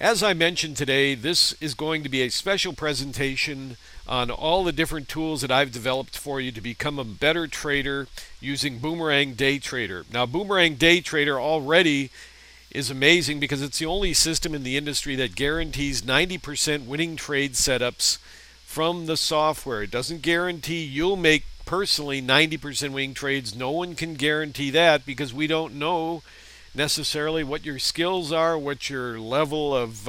As I mentioned today, this is going to be a special presentation on all the different tools that I've developed for you to become a better trader using Boomerang Day Trader. Now, Boomerang Day Trader already is amazing because it's the only system in the industry that guarantees 90% winning trade setups from the software. It doesn't guarantee you'll make personally 90% winning trades. No one can guarantee that because we don't know necessarily what your skills are, what your level of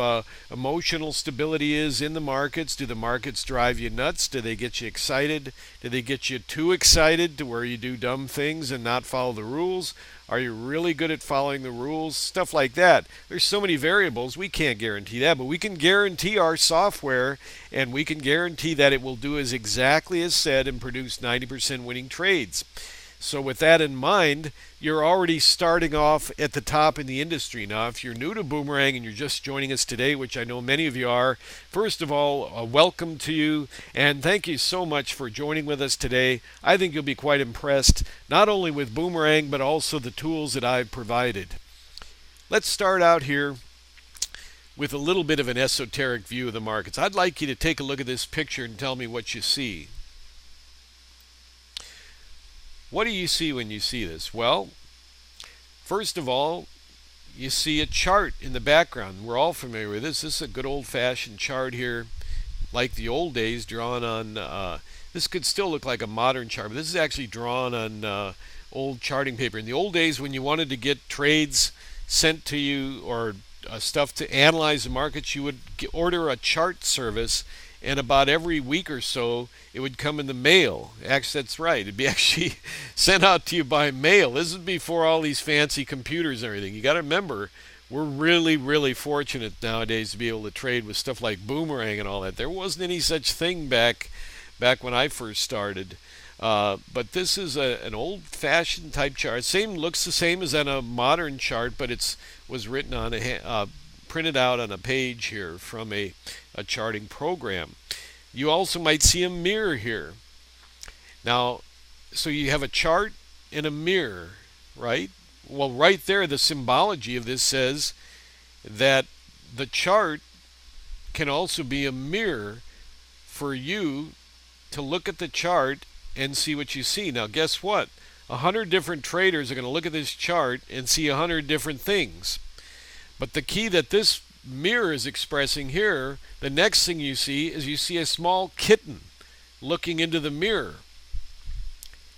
emotional stability is in the markets. Do the markets drive you nuts? Do they get you excited? Do they get you too excited to where you do dumb things and not follow the rules? Are you really good at following the rules? Stuff like that. There's so many variables, we can't guarantee that, but we can guarantee our software, and we can guarantee that it will do as exactly as said and produce 90% winning trades. So with that in mind, you're already starting off at the top in the industry. Now, if you're new to Boomerang and you're just joining us today, which I know many of you are, first of all, welcome to you, and thank you so much for joining with us today. I think you'll be quite impressed, not only with Boomerang, but also the tools that I've provided. Let's start out here with a little bit of an esoteric view of the markets. I'd like you to take a look at this picture and tell me what you see. What do you see when you see this? Well, first of all, you see a chart in the background. We're all familiar with this. This is a good old-fashioned chart here, like the old days, drawn on, this could still look like a modern chart, but this is actually drawn on old charting paper. In the old days, when you wanted to get trades sent to you or stuff to analyze the markets, you would order a chart service, and about every week or so it would come in the mail. Actually, that's right, it'd be actually sent out to you by mail. This is before all these fancy computers and everything. You got to remember, we're really fortunate nowadays to be able to trade with stuff like Boomerang and all that. There wasn't any such thing back when I first started. But this is an old-fashioned type chart. Looks the same as on a modern chart, but it was written on printed out on a page here from a charting program. You also might see a mirror here. Now, so you have a chart and a mirror, right? Well, right there, the symbology of this says that the chart can also be a mirror for you to look at the chart and see what you see. Now, guess what? 100 different traders are going to look at this chart and see 100 different things. But the key that this mirror is expressing here, the next thing you see is you see a small kitten looking into the mirror.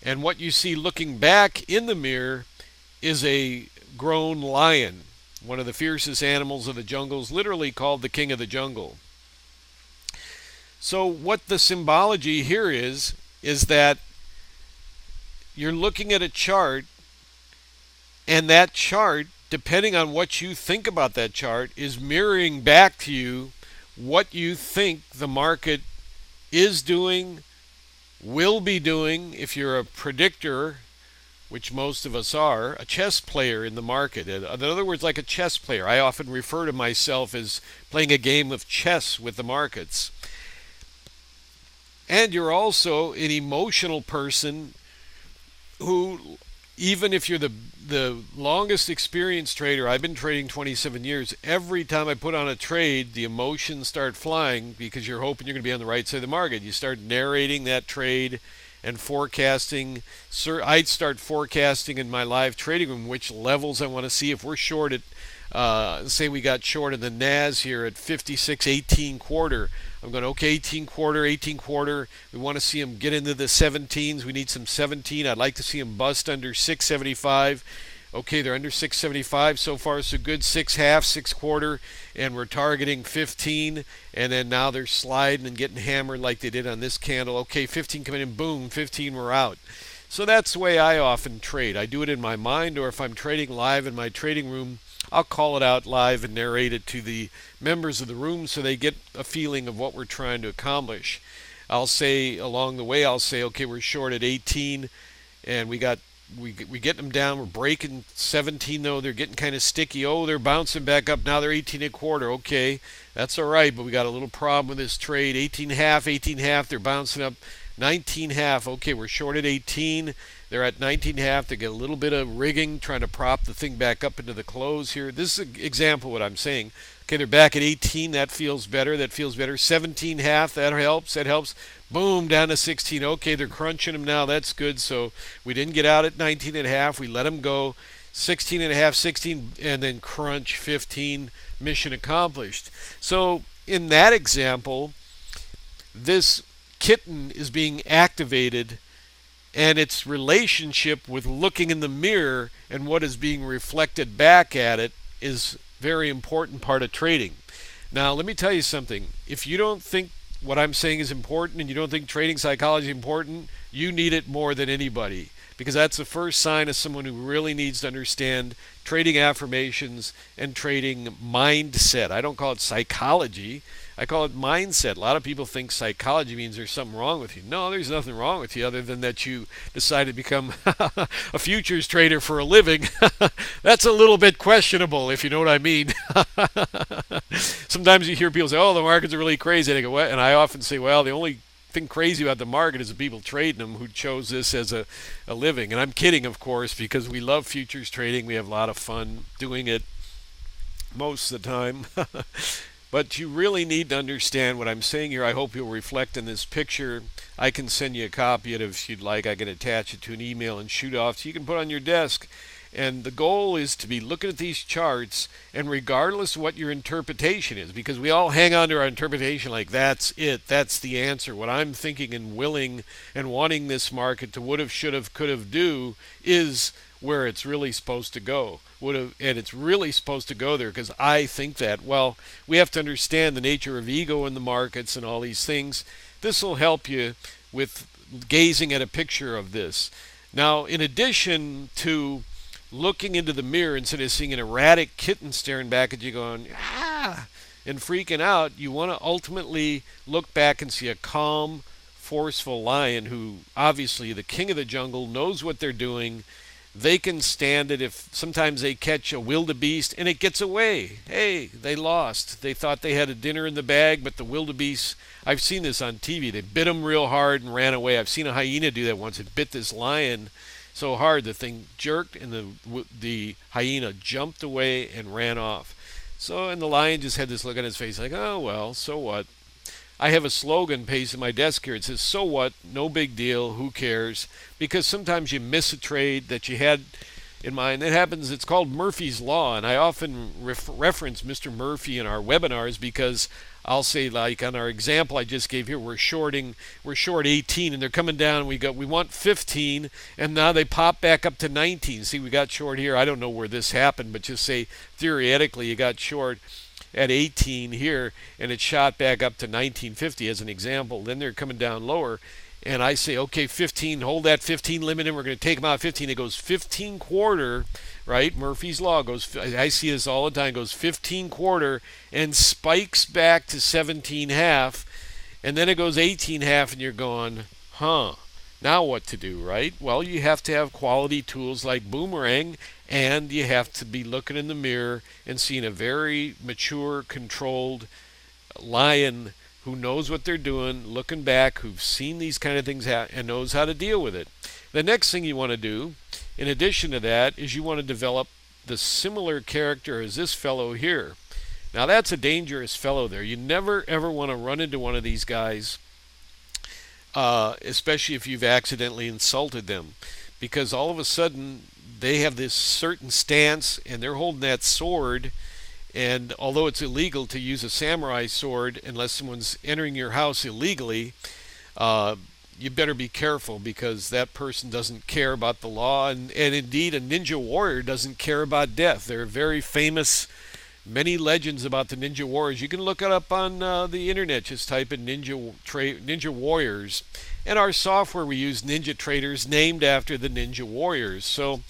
And what you see looking back in the mirror is a grown lion, one of the fiercest animals of the jungle, is literally called the king of the jungle. So what the symbology here is that you're looking at a chart, and that chart, depending on what you think about that chart, is mirroring back to you what you think the market is doing, will be doing. If you're a predictor, which most of us are, a chess player in the market. In other words, like a chess player. I often refer to myself as playing a game of chess with the markets. And you're also an emotional person who, even if you're the longest experienced trader, I've been trading 27 years, every time I put on a trade, the emotions start flying because you're hoping you're going to be on the right side of the market. You start narrating that trade and forecasting. I'd start forecasting in my live trading room which levels I want to see. If we're short at, say we got short in the NAS here at 56.18 quarter, I'm going, okay, 18 quarter. We want to see them get into the 17s. We need some 17. I'd like to see them bust under 675. Okay, they're under 675. So far, so good. 6 half, 6 quarter, and we're targeting 15. And then now they're sliding and getting hammered like they did on this candle. Okay, 15 coming in, boom, 15, we're out. So that's the way I often trade. I do it in my mind, or if I'm trading live in my trading room, I'll call it out live and narrate it to the members of the room so they get a feeling of what we're trying to accomplish. I'll say along the way, okay, we're short at 18, and we get them down. We're breaking 17 though. They're getting kind of sticky. Oh, they're bouncing back up. Now they're 18 a quarter. Okay, that's all right, but we got a little problem with this trade. 18 half. They're bouncing up. 19 half. Okay, we're short at 18. They're at 19 half. They get a little bit of rigging, trying to prop the thing back up into the close here. This is an example of what I'm saying. Okay, they're back at 18. That feels better. That feels better. 17.5. That helps. That helps. Boom, down to 16. Okay, they're crunching them now. That's good. So we didn't get out at 19.5. We let them go. 16.5, 16, and then crunch 15. Mission accomplished. So in that example, this kitten is being activated, and its relationship with looking in the mirror and what is being reflected back at it is very important part of trading. Now, let me tell you something. If you don't think what I'm saying is important and you don't think trading psychology is important, you need it more than anybody, because that's the first sign of someone who really needs to understand trading affirmations and trading mindset. I don't call it psychology. I call it mindset. A lot of people think psychology means there's something wrong with you. No, there's nothing wrong with you other than that you decided to become a futures trader for a living. That's a little bit questionable, if you know what I mean. Sometimes you hear people say, oh, the markets are really crazy. And I go, what? And I often say, well, the only thing crazy about the market is the people trading them who chose this as a living. And I'm kidding, of course, because we love futures trading. We have a lot of fun doing it most of the time. But you really need to understand what I'm saying here. I hope you'll reflect in this picture. I can send you a copy of it if you'd like. I can attach it to an email and shoot off so you can put on your desk. And the goal is to be looking at these charts, and regardless of what your interpretation is, because we all hang on to our interpretation like that's it, that's the answer. What I'm thinking and willing and wanting this market to would have, should have, could have, do is where it's really supposed to go. Would have, and it's really supposed to go there because I think that. Well, we have to understand the nature of ego in the markets and all these things. This will help you with gazing at a picture of this. Now, in addition to looking into the mirror instead of seeing an erratic kitten staring back at you going, ah, and freaking out, you want to ultimately look back and see a calm, forceful lion who, obviously, the king of the jungle, knows what they're doing. They can stand it if sometimes they catch a wildebeest and it gets away. Hey, they lost. They thought they had a dinner in the bag, but the wildebeest, I've seen this on TV, they bit them real hard and ran away. I've seen a hyena do that once. It bit this lion so hard the thing jerked and the hyena jumped away and ran off. So, and the lion just had this look on his face like, oh, well, so what? I have a slogan pasted on my desk here. It says, so what? No big deal. Who cares? Because sometimes you miss a trade that you had in mind. It happens. It's called Murphy's Law. And I often reference Mr. Murphy in our webinars because I'll say, like on our example I just gave here, we're short 18 and they're coming down. We want 15 and now they pop back up to 19. See, we got short here. I don't know where this happened, but just say theoretically you got short at 18 here and it shot back up to 1950 as an example. Then they're coming down lower and I say, okay, 15, hold that 15 limit and we're going to take them out 15. It goes 15 quarter, right? Murphy's Law goes, I see this all the time, goes 15 quarter and spikes back to 17 half, and then it goes 18 half and you're going, huh, now what to do, right? Well, you have to have quality tools like Boomerang, and you have to be looking in the mirror and seeing a very mature, controlled lion who knows what they're doing, looking back, who've seen these kind of things and knows how to deal with it. The next thing you want to do, in addition to that, is you want to develop the similar character as this fellow here. Now that's a dangerous fellow there. You never ever want to run into one of these guys, especially if you've accidentally insulted them, because all of a sudden they have this certain stance and they're holding that sword. And although it's illegal to use a samurai sword unless someone's entering your house illegally, you better be careful because that person doesn't care about the law. And indeed, a ninja warrior doesn't care about death. There are very famous, many legends about the ninja warriors. You can look it up on the internet. Just type in ninja warriors. And our software, we use Ninja Traders, named after the ninja warriors. So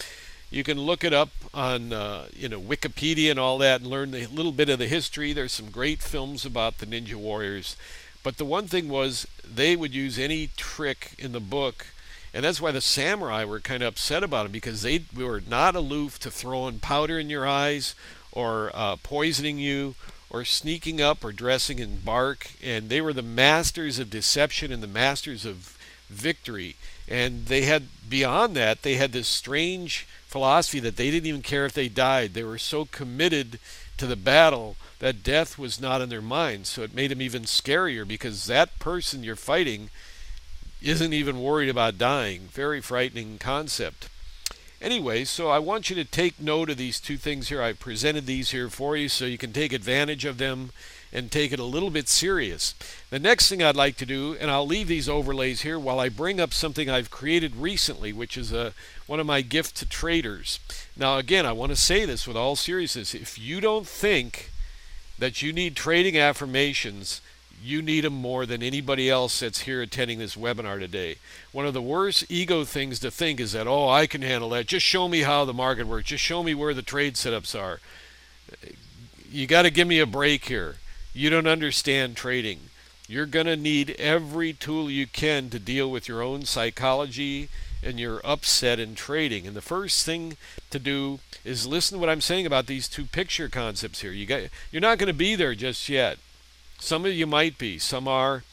you can look it up on Wikipedia and all that and learn a little bit of the history. There's some great films about the Ninja Warriors. But the one thing was they would use any trick in the book, and that's why the samurai were kind of upset about it, because they were not aloof to throwing powder in your eyes or poisoning you or sneaking up or dressing in bark. And they were the masters of deception and the masters of victory. And they had, beyond that, they had this strange philosophy that they didn't even care if they died. They were so committed to the battle, that death was not in their minds. So it made them even scarier because that person you're fighting isn't even worried about dying. Very frightening concept. Anyway, so I want you to take note of these two things here. I presented these here for you so you can take advantage of them and take it a little bit serious. The next thing I'd like to do, and I'll leave these overlays here while I bring up something I've created recently, which is one of my gifts to traders. Now again, I want to say this with all seriousness. If you don't think that you need trading affirmations, you need them more than anybody else that's here attending this webinar today. One of the worst ego things to think is that, oh, I can handle that. Just show me how the market works. Just show me where the trade setups are. You got to give me a break here. You don't understand trading. You're going to need every tool you can to deal with your own psychology and your upset in trading. And the first thing to do is listen to what I'm saying about these two picture concepts here. You're not going to be there just yet. Some of you might be, some are.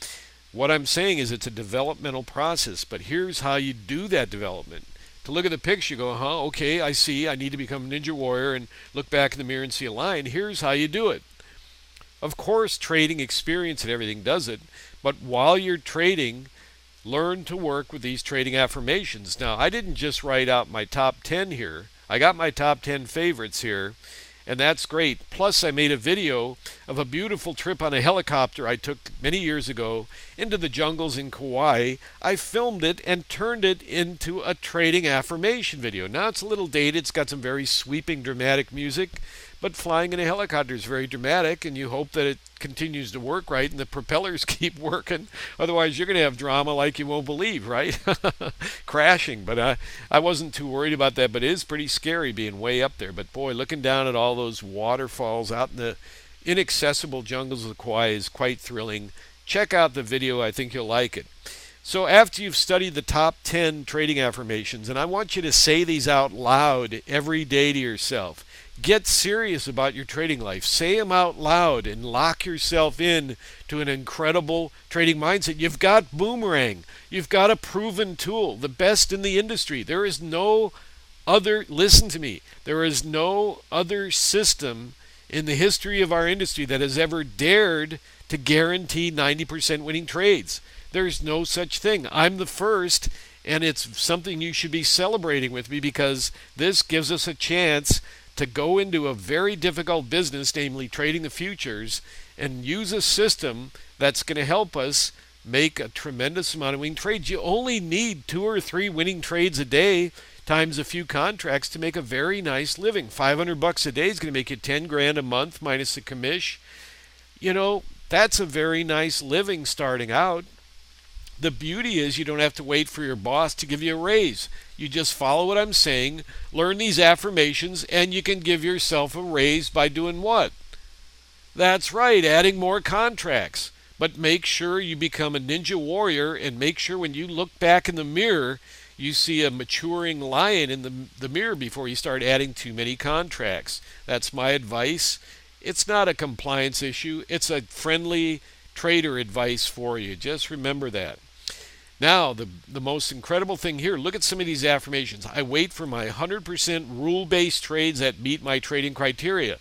What I'm saying is it's a developmental process, but here's how you do that development. To look at the picture, you go, okay, I see, I need to become a ninja warrior, and look back in the mirror and see a line. Here's how you do it. Of course, trading experience and everything does it, but while you're trading, learn to work with these trading affirmations. Now, I didn't just write out my top 10 here. I got my top 10 favorites here. And that's great. Plus, I made a video of a beautiful trip on a helicopter I took many years ago into the jungles in Kauai. I filmed it and turned it into a trading affirmation video. Now it's a little dated. It's got some very sweeping, dramatic music. But flying in a helicopter is very dramatic, and you hope that it continues to work right and the propellers keep working. Otherwise, you're going to have drama like you won't believe, right? Crashing. But I wasn't too worried about that, but it is pretty scary being way up there. But boy, looking down at all those waterfalls out in the inaccessible jungles of Kauai is quite thrilling. Check out the video. I think you'll like it. So after you've studied the top 10 trading affirmations, and I want you to say these out loud every day to yourself. Get serious about your trading life. Say them out loud and lock yourself in to an incredible trading mindset. You've got Boomerang. You've got a proven tool, the best in the industry. There is no other, listen to me, there is no other system in the history of our industry that has ever dared to guarantee 90% winning trades. There's no such thing. I'm the first, and it's something you should be celebrating with me because this gives us a chance to go into a very difficult business, namely trading the futures, and use a system that's going to help us make a tremendous amount of winning trades. You only need 2 or 3 winning trades a day times a few contracts to make a very nice living. $500 a day is going to make you 10 grand a month minus the commish. You know, that's a very nice living starting out. The beauty is you don't have to wait for your boss to give you a raise. You just follow what I'm saying, learn these affirmations, and you can give yourself a raise by doing what? That's right, adding more contracts. But make sure you become a ninja warrior, and make sure when you look back in the mirror, you see a maturing lion in the mirror before you start adding too many contracts. That's my advice. It's not a compliance issue. It's a friendly trader advice for you. Just remember that. Now, the most incredible thing here, look at some of these affirmations. I wait for my 100% rule-based trades that meet my trading criteria.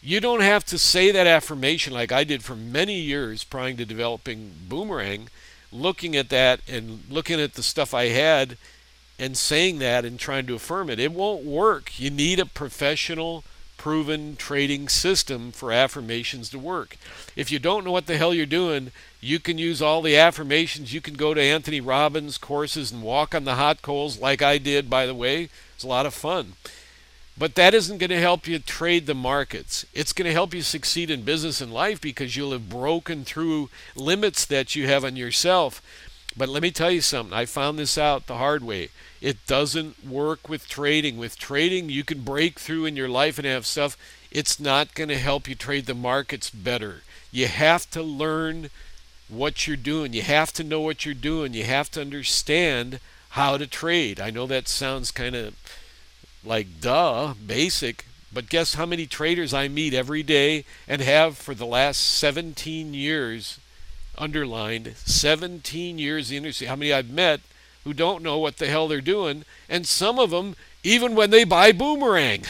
You don't have to say that affirmation like I did for many years prior to developing Boomerang, looking at that and looking at the stuff I had and saying that and trying to affirm it. It won't work. You need a professional, proven trading system for affirmations to work. If you don't know what the hell you're doing, you can use all the affirmations. You can go to Anthony Robbins courses and walk on the hot coals like I did, by the way. It's a lot of fun. But that isn't going to help you trade the markets. It's going to help you succeed in business and life because you'll have broken through limits that you have on yourself. But let me tell you something. I found this out the hard way. It doesn't work with trading. With trading, you can break through in your life and have stuff. It's not going to help you trade the markets better. You have to learn what you're doing. You have to know what you're doing. You have to understand how to trade. I know that sounds kind of like basic, but guess how many traders I meet every day and have for the last 17 years, underlined 17 years in the industry, how many I've met who don't know what the hell they're doing, and some of them even when they buy Boomerang.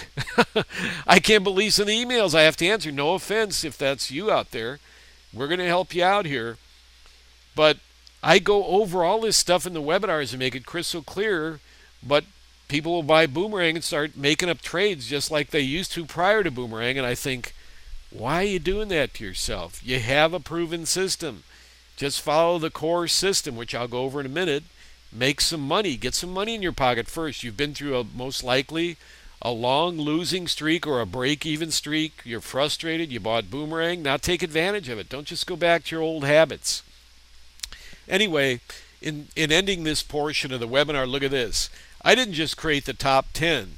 I can't believe some of the emails I have to answer. No offense if that's you out there. We're going to help you out here. But I go over all this stuff in the webinars and make it crystal clear. But people will buy Boomerang and start making up trades just like they used to prior to Boomerang. And I think, why are you doing that to yourself? You have a proven system. Just follow the core system, which I'll go over in a minute. Make some money. Get some money in your pocket first. You've been through most likely a long losing streak or a break-even streak. You're frustrated. You bought Boomerang. Now take advantage of it. Don't just go back to your old habits. Anyway, in ending this portion of the webinar, look at this. I didn't just create the top 10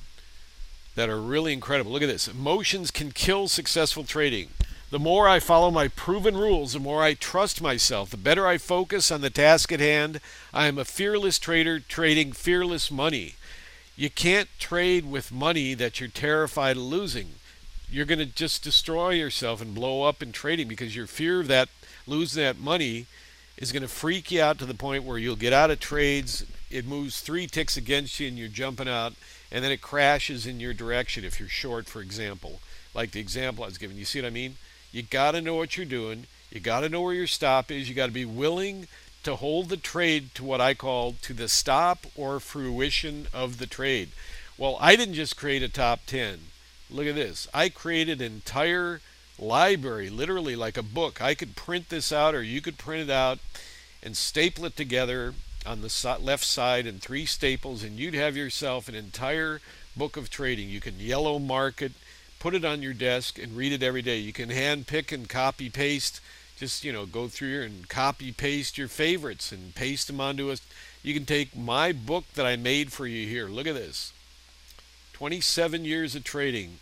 that are really incredible. Look at this. Emotions can kill successful trading. The more I follow my proven rules, the more I trust myself, the better I focus on the task at hand. I am a fearless trader trading fearless money. You can't trade with money that you're terrified of losing. You're going to just destroy yourself and blow up in trading because your fear of that losing that money is going to freak you out to the point where you'll get out of trades. It moves 3 ticks against you and you're jumping out, and then it crashes in your direction if you're short, for example. Like the example I was giving. You see what I mean? You got to know what you're doing. You got to know where your stop is. You got to be willing to hold the trade to what I call to the stop or fruition of the trade. Well, I didn't just create a top 10. Look at this. I created an entire library, literally like a book. I could print this out, or you could print it out and staple it together on the left side in 3 staples, and you'd have yourself an entire book of trading. You can yellow mark it, put it on your desk, and read it every day. You can hand pick and copy paste. Just, go through here and copy paste your favorites and paste them onto us. You can take my book that I made for you here. Look at this. 27 years of trading.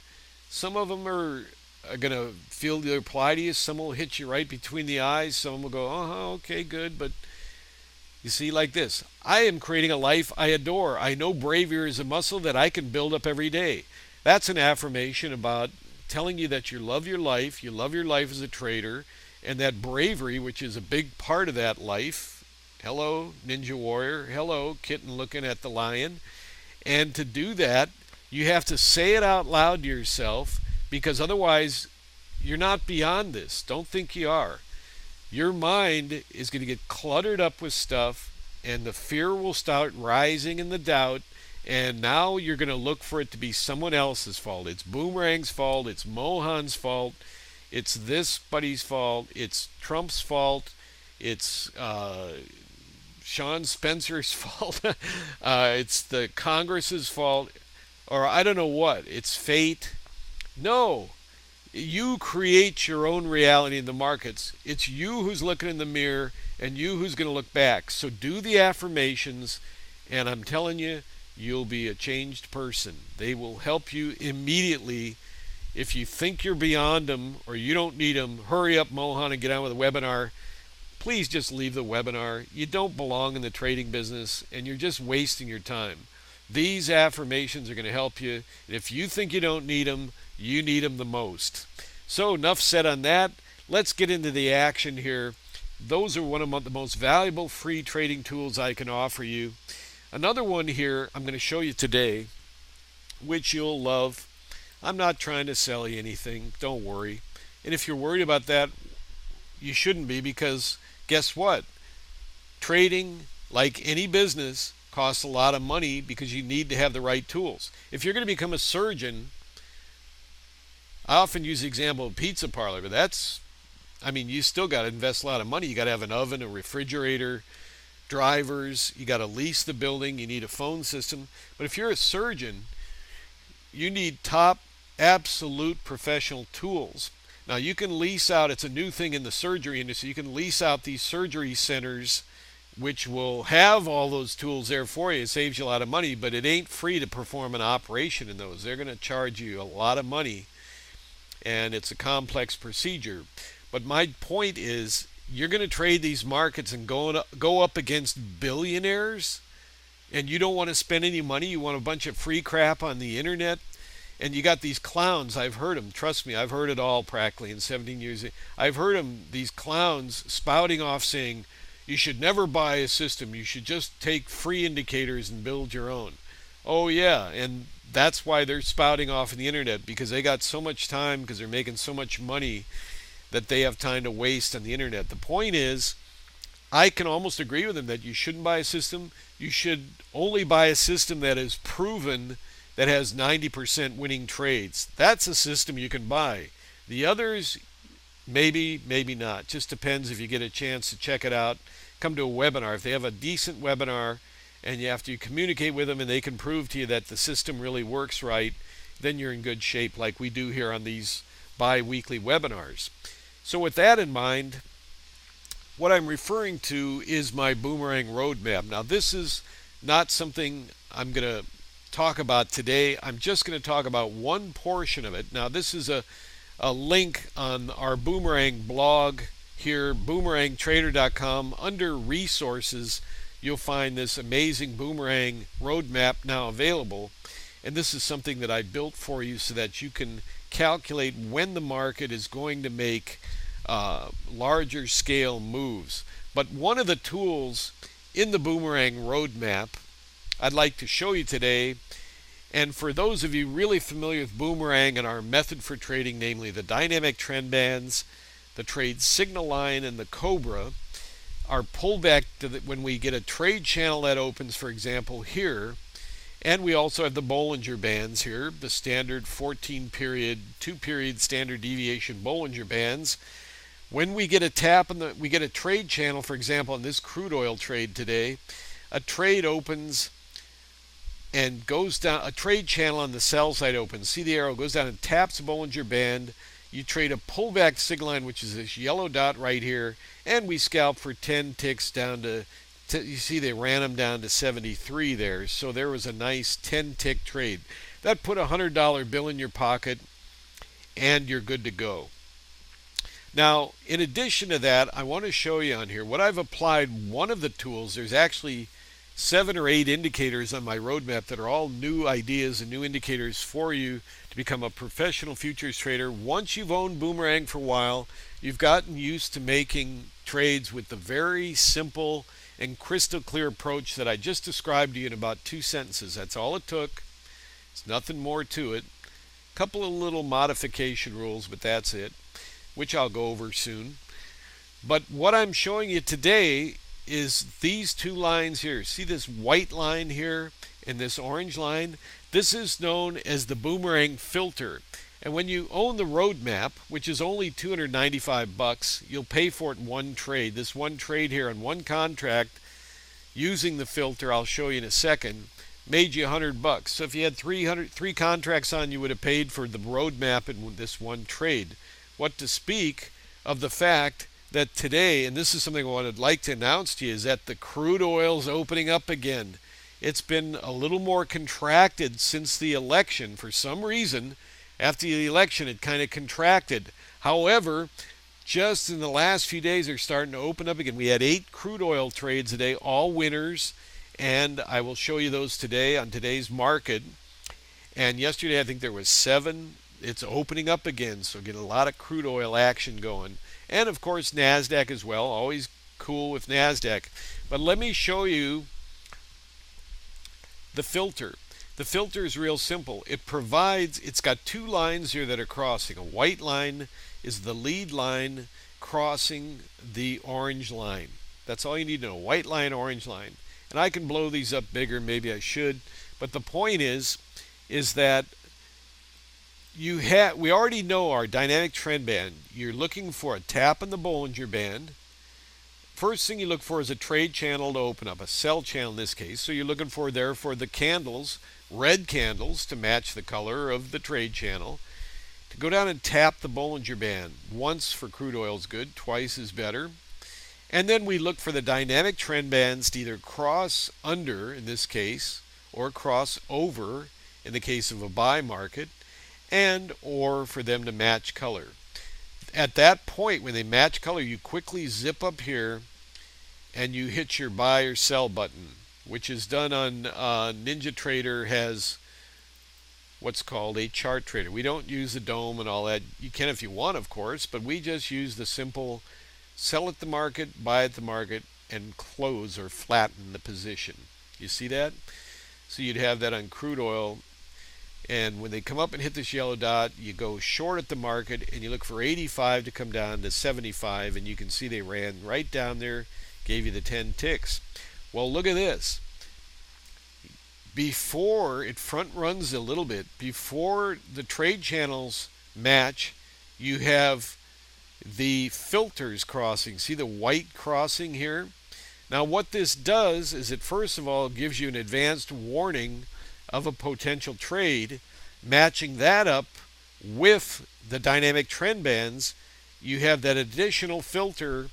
Some of them are going to feel they apply to you. Some will hit you right between the eyes. Some will go, okay, good. But you see, like this. I am creating a life I adore. I know bravery is a muscle that I can build up every day. That's an affirmation about telling you that you love your life as a trader, and that bravery, which is a big part of that life. Hello, Ninja Warrior. Hello, kitten looking at the lion. And to do that, you have to say it out loud to yourself, because otherwise you're not beyond this. Don't think you are. Your mind is going to get cluttered up with stuff, and the fear will start rising and the doubt. And now you're going to look for it to be someone else's fault. It's Boomerang's fault. It's Mohan's fault. It's this buddy's fault. It's Trump's fault. It's Sean Spencer's fault. It's the Congress's fault. Or I don't know what. It's fate. No. You create your own reality in the markets. It's you who's looking in the mirror and you who's going to look back. So do the affirmations, and I'm telling you, you'll be a changed person. They will help you immediately. If you think you're beyond them or you don't need them, hurry up, Mohan, and get on with the webinar. Please just leave the webinar. You don't belong in the trading business, and you're just wasting your time. These affirmations are going to help you. And if you think you don't need them, you need them the most. So enough said on that. Let's get into the action here. Those are one of the most valuable free trading tools I can offer you. Another one here I'm going to show you today, which you'll love. I'm not trying to sell you anything. Don't worry. And if you're worried about that, you shouldn't be, because guess what? Trading, like any business, costs a lot of money because you need to have the right tools. If you're going to become a surgeon, I often use the example of a pizza parlor, but you still got to invest a lot of money. You got to have an oven, a refrigerator, drivers, you got to lease the building, you need a phone system. But if you're a surgeon, you need top absolute professional tools. Now you can lease out, it's a new thing in the surgery industry, you can lease out these surgery centers which will have all those tools there for you. It saves you a lot of money, but it ain't free to perform an operation in those. They're going to charge you a lot of money, and it's a complex procedure. But my point is, you're going to trade these markets and go up against billionaires, and you don't want to spend any money. You want a bunch of free crap on the internet, and you got these clowns. I've heard them. Trust me, I've heard it all practically in 17 years. I've heard them, these clowns, spouting off saying, you should never buy a system. You should just take free indicators and build your own. Oh yeah, and That's why they're spouting off in the internet, because they got so much time, because they're making so much money that they have time to waste on the internet. The point is, I can almost agree with them that you shouldn't buy a system. You should only buy a system that is proven, that has 90% winning trades. That's a system you can buy. The others, maybe, maybe not. Just depends if you get a chance to check it out. Come to a webinar. If they have a decent webinar and you have to communicate with them and they can prove to you that the system really works right, then you're in good shape, like we do here on these bi-weekly webinars. So with that in mind, what I'm referring to is my Boomerang roadmap. Now, this is not something I'm going to talk about today. I'm just going to talk about one portion of it. Now, this is a link on our Boomerang blog here, boomerangtrader.com. Under resources, you'll find this amazing Boomerang roadmap now available. And this is something that I built for you so that you can calculate when the market is going to make larger scale moves. But one of the tools in the Boomerang roadmap I'd like to show you today, and for those of you really familiar with Boomerang and our method for trading, namely the dynamic trend bands, the trade signal line, and the Cobra, our pullback to when we get a trade channel that opens, for example, here, and we also have the Bollinger Bands here, the standard 14 period, 2 period standard deviation Bollinger Bands. When we get a tap in we get a trade channel, for example, in this crude oil trade today, a trade opens and goes down, a trade channel on the sell side opens. See the arrow goes down and taps the Bollinger Band. You trade a pullback signal line, which is this yellow dot right here, and we scalp for 10 ticks down to you see they ran them down to 73 there. So there was a nice 10 tick trade. That put a $100 bill in your pocket and you're good to go. Now, in addition to that, I want to show you on here what I've applied. One of the tools, there's actually 7 or 8 indicators on my roadmap that are all new ideas and new indicators for you to become a professional futures trader. Once you've owned Boomerang for a while, you've gotten used to making trades with the very simple and crystal clear approach that I just described to you in about 2 sentences. That's all it took. It's nothing more to it. A couple of little modification rules, but that's it, which I'll go over soon. But what I'm showing you today is these 2 lines here. See this white line here and this orange line? This is known as the Boomerang filter. And when you own the roadmap, which is only $295, you'll pay for it in one trade. This one trade here on one contract using the filter, I'll show you in a second, made you $100. So if you had 3 contracts on, you would have paid for the roadmap in this one trade. What to speak of the fact that today, and this is something I would like to announce to you, is that the crude oil's opening up again. It's been a little more contracted since the election. For some reason, after the election, it kind of contracted. However, just in the last few days, they're starting to open up again. We had 8 crude oil trades today, all winners, and I will show you those today on today's market. And yesterday, I think there was 7. It's opening up again, so get a lot of crude oil action going. And of course, NASDAQ as well. Always cool with NASDAQ. But let me show you the filter. The filter is real simple. It's got 2 lines here that are crossing. A white line is the lead line crossing the orange line. That's all you need to know. White line, orange line. And I can blow these up bigger, maybe I should. But the point is that we already know our dynamic trend band. You're looking for a tap in the Bollinger Band. First thing you look for is a trade channel to open up, a sell channel in this case. So you're looking for, therefore, the candles, red candles, to match the color of the trade channel. To go down and tap the Bollinger Band. Once for crude oil is good, twice is better. And then we look for the dynamic trend bands to either cross under, in this case, or cross over, in the case of a buy market, and or for them to match color. At that point, when they match color, you quickly zip up here and you hit your buy or sell button, which is done on NinjaTrader has what's called a chart trader. We don't use the dome and all that. You can if you want, of course, but we just use the simple sell at the market, buy at the market, and close or flatten the position. You see that? So you'd have that on crude oil. And when they come up and hit this yellow dot, you go short at the market and you look for 85 to come down to 75, and you can see they ran right down there, gave you the 10 ticks. Well, look at this. Before it front runs a little bit, before the trade channels match, you have the filters crossing. See the white crossing here? Now what this does is it first of all gives you an advanced warning of a potential trade. Matching that up with the dynamic trend bands, you have that additional filter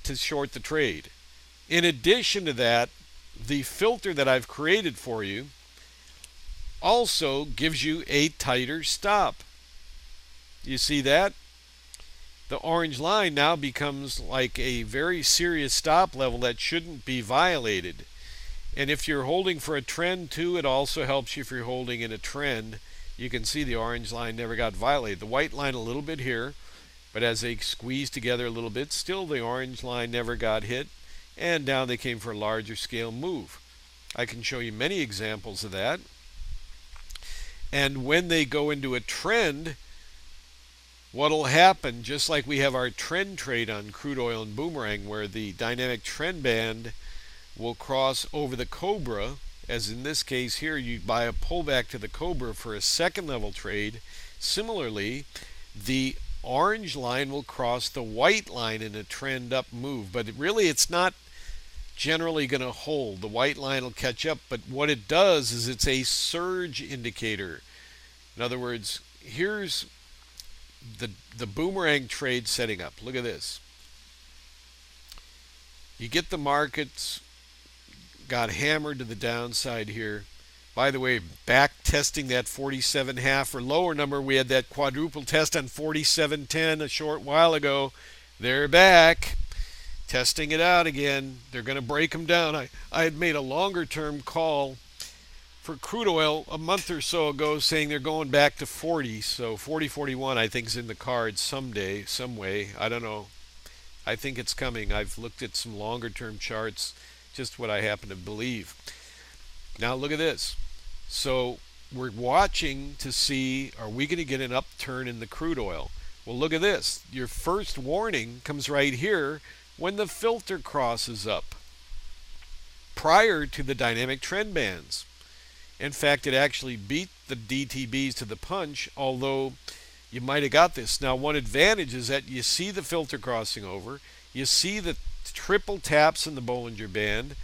to short the trade. In addition to that, the filter that I've created for you also gives you a tighter stop. You see that? The orange line now becomes like a very serious stop level that shouldn't be violated. And if you're holding for a trend too, it also helps you if you're holding in a trend. You can see the orange line never got violated. The white line a little bit here, but as they squeeze together a little bit, still the orange line never got hit, and down they came for a larger scale move. I can show you many examples of that. And when they go into a trend, what'll happen, just like we have our trend trade on crude oil and Boomerang, where the dynamic trend band will cross over the Cobra, as in this case here, you buy a pullback to the Cobra for a second level trade. Similarly, the orange line will cross the white line in a trend up move, but really it's not generally going to hold. The white line will catch up, but what it does is it's a surge indicator. In other words, here's the Boomerang trade setting up. Look at this. You get the markets got hammered to the downside here. By the way, back testing that 47.5 or lower number. We had that quadruple test on 47.10 a short while ago. They're back testing it out again. They're going to break them down. I had made a longer term call for crude oil a month or so ago saying they're going back to 40. So 40.41 I think is in the cards someday, some way. I don't know. I think it's coming. I've looked at some longer term charts, just what I happen to believe. Now look at this. So we're watching to see, are we going to get an upturn in the crude oil? Well, look at this. Your first warning comes right here when the filter crosses up prior to the dynamic trend bands. In fact, it actually beat the DTBs to the punch, although you might have got this. Now, one advantage is that you see the filter crossing over, you see the triple taps in the Bollinger Band.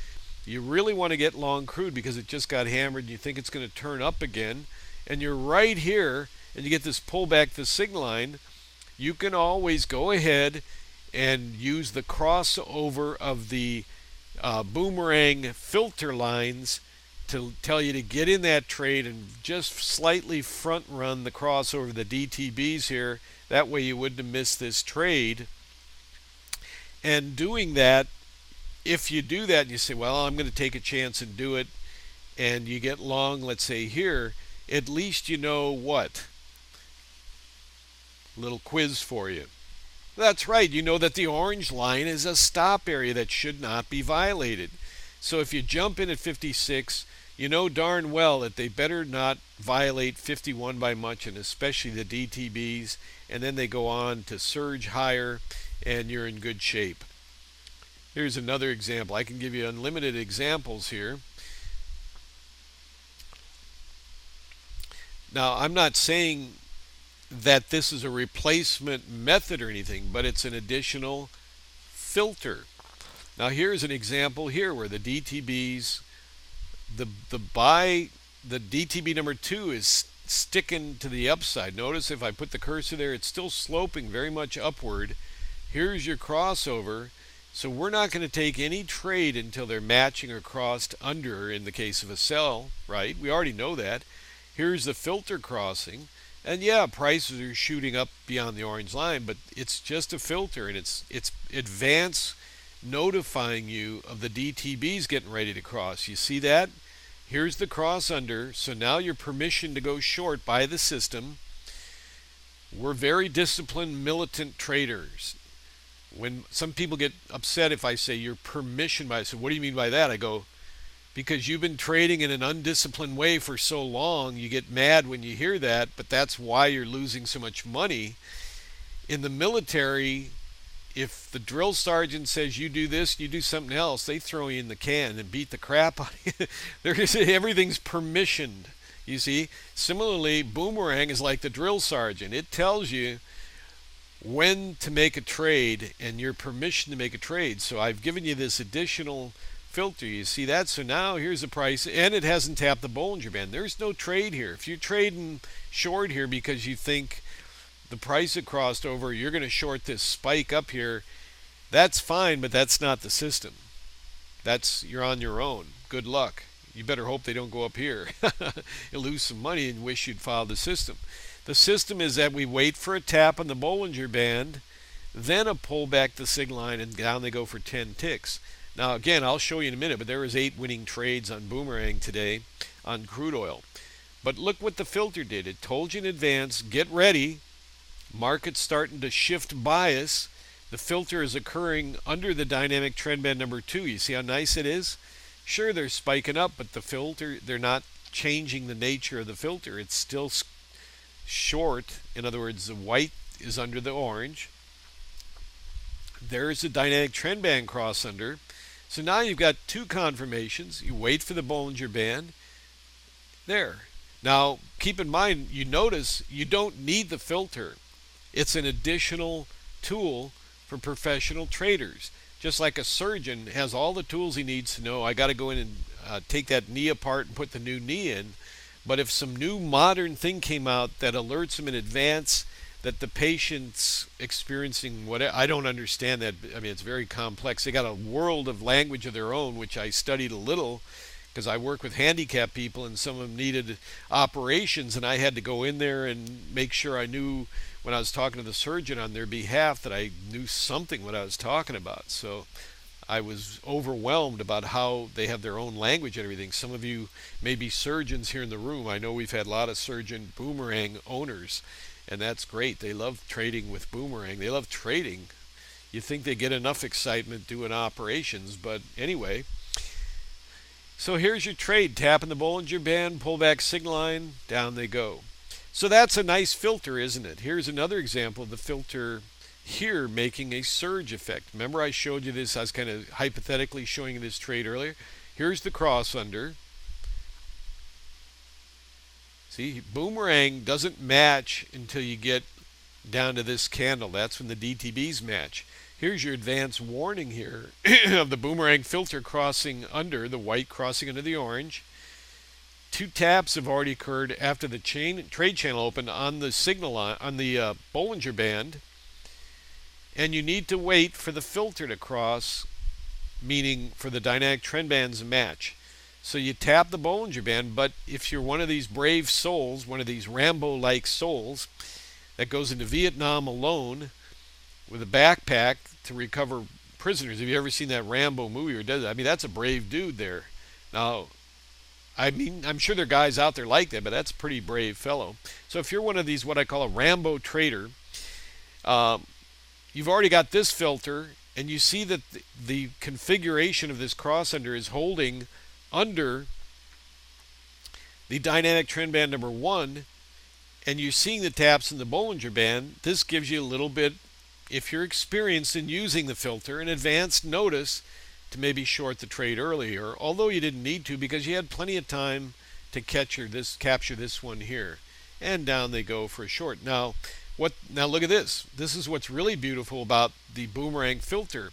You really want to get long crude because it just got hammered and you think it's going to turn up again, and you're right here and you get this pullback, the signal line. You can always go ahead and use the crossover of the Boomerang filter lines to tell you to get in that trade and just slightly front run the crossover of the DTBs here. That way you wouldn't have missed this trade. And doing that, if you do that and you say, well, I'm going to take a chance and do it, and you get long, let's say here, at least you know what? Little quiz for you. That's right, you know that the orange line is a stop area that should not be violated. So if you jump in at 56, you know darn well that they better not violate 51 by much, and especially the DTBs, and then they go on to surge higher, and you're in good shape. Here's another example. I can give you unlimited examples here. Now, I'm not saying that this is a replacement method or anything, but it's an additional filter. Now, here's an example here where the DTBs, the DTB number 2 is sticking to the upside. Notice if I put the cursor there, it's still sloping very much upward. Here's your crossover. So we're not going to take any trade until they're matching or crossed under in the case of a sell, right? We already know that. Here's the filter crossing. And yeah, prices are shooting up beyond the orange line, but it's just a filter, and it's advance notifying you of the DTBs getting ready to cross. You see that? Here's the cross under. So now you're permission to go short by the system. We're very disciplined, militant traders. When some people get upset if I say you're permission by, so what do you mean by that? I go, because you've been trading in an undisciplined way for so long. You get mad when you hear that, but that's why you're losing so much money. In the military, if the drill sergeant says you do this, you do something else, they throw you in the can and beat the crap out of you. Everything's permissioned, you see. Similarly, Boomerang is like the drill sergeant. It tells you when to make a trade and your permission to make a trade. So I've given you this additional filter. You see that? So now here's the price, and it hasn't tapped the Bollinger Band. There's no trade here. If you're trading short here because you think the price had crossed over, you're going to short this spike up here, that's fine, but that's not the system. You're on your own. Good luck. You better hope they don't go up here. You'll lose some money and wish you'd followed the system. The system is that we wait for a tap on the Bollinger Band, then a pull back the sig line, and down they go for 10 ticks. Now again, I'll show you in a minute, but there was 8 winning trades on Boomerang today on crude oil. But look what the filter did. It told you in advance, get ready. Market's starting to shift bias. The filter is occurring under the dynamic trend band number 2. You see how nice it is? Sure, they're spiking up, but the filter, they're not changing the nature of the filter. It's still short. In other words, the white is under the orange. There's the dynamic trend band cross under. So now you've got 2 confirmations. You wait for the Bollinger Band. There. Now, keep in mind, you notice you don't need the filter. It's an additional tool for professional traders. Just like a surgeon has all the tools he needs to know, I got to go in and take that knee apart and put the new knee in. But if some new modern thing came out that alerts him in advance that the patient's experiencing whatever, I don't understand that. I mean, it's very complex. They got a world of language of their own, which I studied a little because I work with handicapped people, and some of them needed operations, and I had to go in there and make sure I knew when I was talking to the surgeon on their behalf that I knew something what I was talking about. So I was overwhelmed about how they have their own language and everything. Some of you may be surgeons here in the room. I know we've had a lot of surgeon Boomerang owners, and that's great. They love trading with Boomerang. They love trading. You think they get enough excitement doing operations, but anyway. So here's your trade. Tapping the Bollinger Band, pull back sig line, down they go. So that's a nice filter, isn't it? Here's another example of the filter here making a surge effect. Remember I showed you this, I was kind of hypothetically showing you this trade earlier. Here's the cross under. See, Boomerang doesn't match until you get down to this candle. That's when the DTBs match. Here's your advance warning here of the Boomerang filter crossing under, the white crossing under the orange. 2 taps have already occurred after the trade channel opened on the signal line, on the Bollinger Band, and you need to wait for the filter to cross, meaning for the dynamic trend bands to match. So you tap the Bollinger Band, but if you're one of these brave souls, one of these Rambo-like souls that goes into Vietnam alone with a backpack to recover prisoners. Have you ever seen that Rambo movie or does it? I mean, that's a brave dude there. Now, I mean, I'm sure there are guys out there like that, but that's a pretty brave fellow. So if you're one of these, what I call a Rambo trader, you've already got this filter, and you see that the configuration of this cross under is holding under the dynamic trend band number 1, and you're seeing the taps in the Bollinger Band. This gives you a little bit, if you're experienced in using the filter, an advanced notice to maybe short the trade earlier, although you didn't need to because you had plenty of time to capture this one here. And down they go for a short. Now look at this. This is what's really beautiful about the Boomerang filter,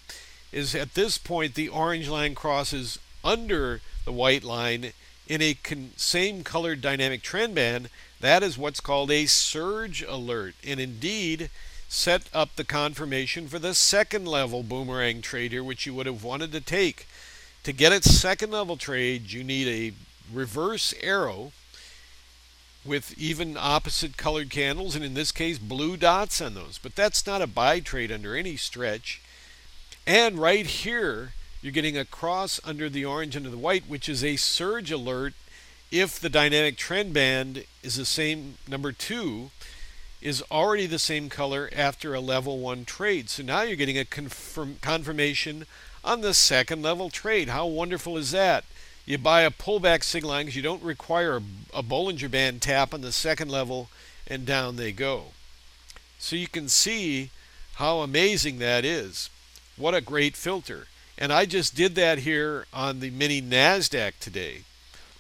is at this point the orange line crosses under the white line in a same colored dynamic trend band. That is what's called a surge alert, and indeed set up the confirmation for the second level Boomerang trade here, which you would have wanted to take. To get its second level trade, you need a reverse arrow with even opposite colored candles, and in this case blue dots on those. But that's not a buy trade under any stretch. And right here you're getting a cross under the orange and the white, which is a surge alert if the dynamic trend band is the same, number 2 is already the same color after a level 1 trade. So now you're getting a confirmation on the second level trade. How wonderful is that? You buy a pullback signal line because you don't require a Bollinger Band tap on the second level, and down they go. So you can see how amazing that is. What a great filter. And I just did that here on the mini NASDAQ today.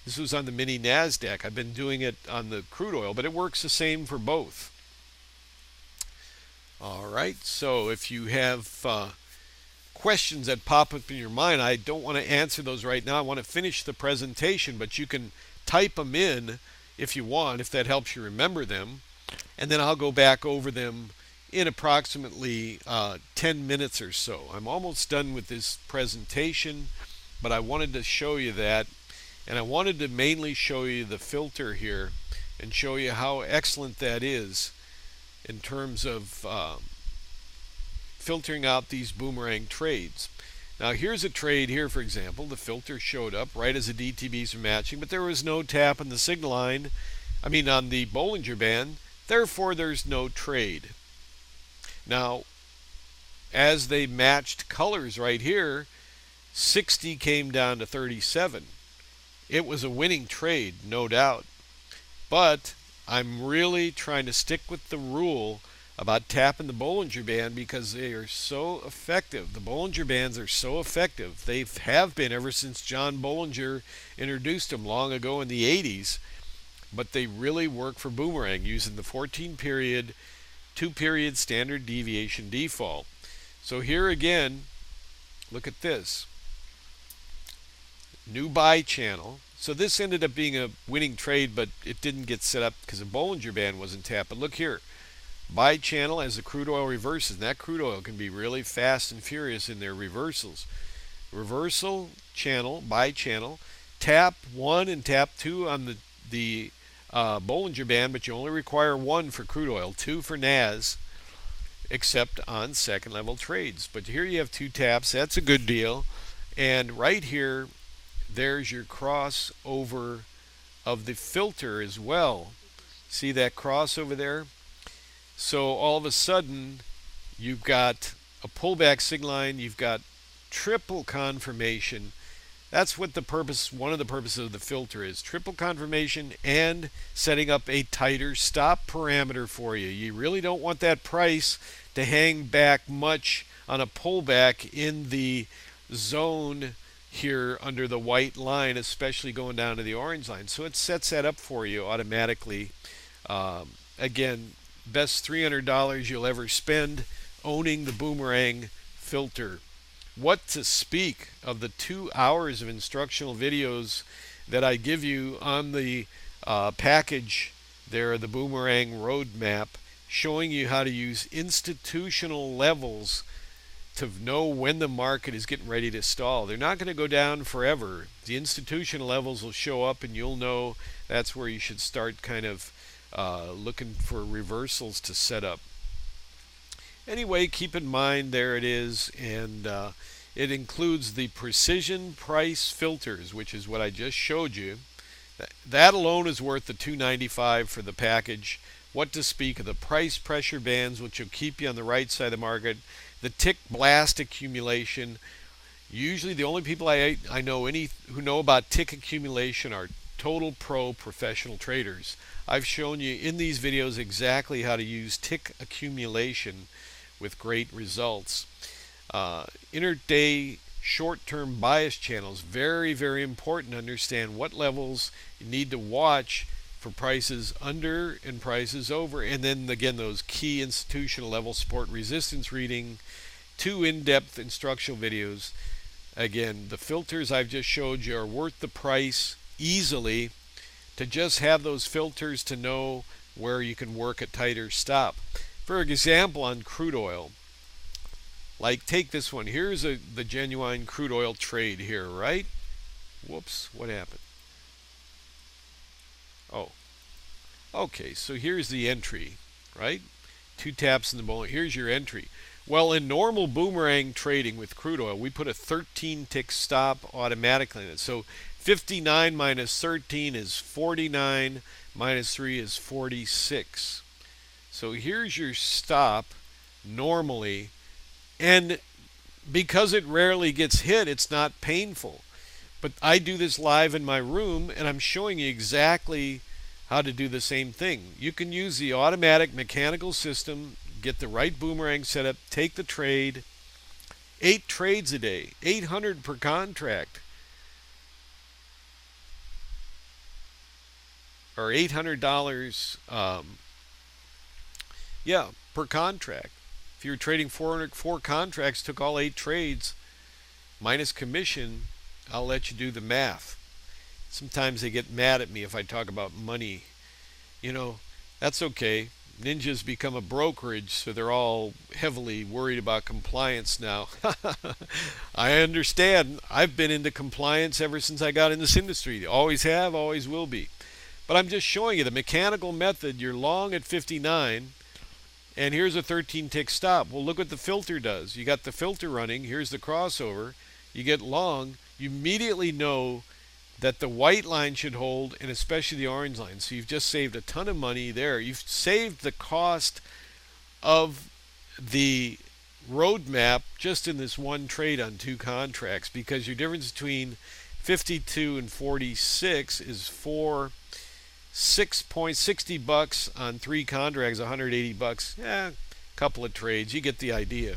This was on the mini NASDAQ. I've been doing it on the crude oil, but it works the same for both. All right, so if you have questions that pop up in your mind, I don't want to answer those right now. I want to finish the presentation, but you can type them in if you want, if that helps you remember them. And then I'll go back over them in approximately 10 minutes or so. I'm almost done with this presentation, but I wanted to show you that. And I wanted to mainly show you the filter here and show you how excellent that is in terms of filtering out these boomerang trades. Now here's a trade here, for example. The filter showed up right as the DTBs are matching, but there was no tap on the signal line, on the Bollinger Band. Therefore, there's no trade. Now, as they matched colors right here, 60 came down to 37. It was a winning trade, no doubt. But I'm really trying to stick with the rule about tapping the Bollinger Band because they are so effective. The Bollinger Bands are so effective. They have been ever since John Bollinger introduced them long ago in the 80s. But they really work for boomerang using the 14-period, 2-period standard deviation default. So here again, look at this. New buy channel. So this ended up being a winning trade, but it didn't get set up because the Bollinger Band wasn't tapped. But look here. Buy channel as the crude oil reverses. And that crude oil can be really fast and furious in their reversals. Reversal channel, buy channel. Tap 1 and tap 2 on the Bollinger Band, but you only require 1 for crude oil, 2 for NAS, except on second level trades. But here you have 2 taps. That's a good deal. And right here, there's your crossover of the filter as well. See that crossover there? So all of a sudden, you've got a pullback signal line, you've got triple confirmation. That's what one of the purposes of the filter is. Triple confirmation and setting up a tighter stop parameter for you. You really don't want that price to hang back much on a pullback in the zone here under the white line, especially going down to the orange line. So it sets that up for you automatically. Again, best $300 you'll ever spend owning the boomerang filter. What to speak of the 2 hours of instructional videos that I give you on the package there, the boomerang roadmap, showing you how to use institutional levels to know when the market is getting ready to stall. They're not going to go down forever. The institutional levels will show up and you'll know that's where you should start kind of looking for reversals to set up. Anyway, keep in mind there it is, and it includes the precision price filters, which is what I just showed you. That alone is worth the $295 for the package. What to speak of the price pressure bands, which will keep you on the right side of the market. The tick blast accumulation. Usually the only people I know who know about tick accumulation are total pro professional traders. I've shown you in these videos exactly how to use tick accumulation with great results. Intraday short-term bias channels, very, very important to understand what levels you need to watch for prices under and prices over, and then again those key institutional level support resistance reading. 2 in-depth instructional videos. Again, the filters I've just showed you are worth the price easily. To just have those filters to know where you can work a tighter stop. For example, on crude oil, like take this one. Here's the genuine crude oil trade here, right? Whoops, what happened? Oh, okay, so here's the entry, right? 2 taps in the bullet. Here's your entry. Well, in normal boomerang trading with crude oil, we put a 13 tick stop automatically in it. So 59 minus 13 is 49, minus 3 is 46. So here's your stop normally, and because it rarely gets hit, it's not painful. But I do this live in my room, and I'm showing you exactly how to do the same thing. You can use the automatic mechanical system, get the right boomerang set up, take the trade. 8 trades a day, 800 per contract, or $800, yeah, per contract. If you were trading 4 contracts, took all 8 trades, minus commission, I'll let you do the math. Sometimes they get mad at me if I talk about money. You know, that's okay. Ninja's become a brokerage, so they're all heavily worried about compliance now. I understand. I've been into compliance ever since I got in this industry. Always have, always will be. But I'm just showing you the mechanical method. You're long at 59, and here's a 13-tick stop. Well, look what the filter does. You got the filter running. Here's the crossover. You get long. You immediately know that the white line should hold, and especially the orange line. So you've just saved a ton of money there. You've saved the cost of the roadmap just in this one trade on 2 contracts, because your difference between 52 and 46 is $6.60 on 3 contracts, $180. Yeah, a couple of trades. You get the idea.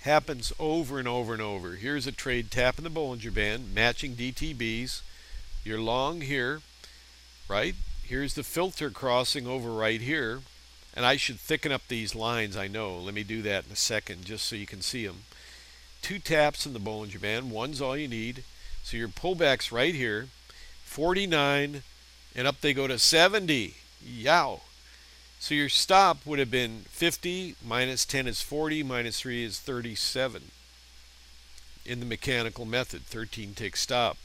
Happens over and over and over. Here's a trade tapping the Bollinger Band, matching DTBs. You're long here, right? Here's the filter crossing over right here. And I should thicken up these lines, I know. Let me do that in a second just so you can see them. 2 taps in the Bollinger Band. 1's all you need. So your pullback's right here. 49, and up they go to 70. Yow. So your stop would have been 50, minus 10 is 40, minus 3 is 37 in the mechanical method, 13-tick stop.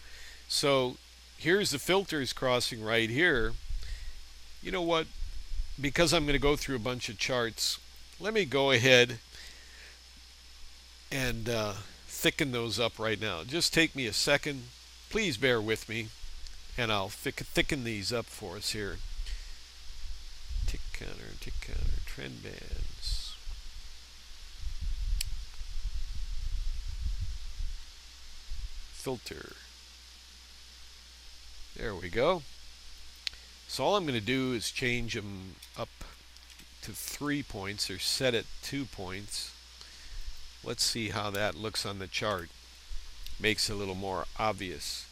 So here's the filters crossing right here. You know what? Because I'm going to go through a bunch of charts, let me go ahead and thicken those up right now. Just take me a second. Please bear with me, and I'll thicken these up for us here. Tick counter, trend bands. Filter. There we go. So all I'm going to do is change them up to 3 points, or set at 2 points. Let's see how that looks on the chart. Makes it a little more obvious.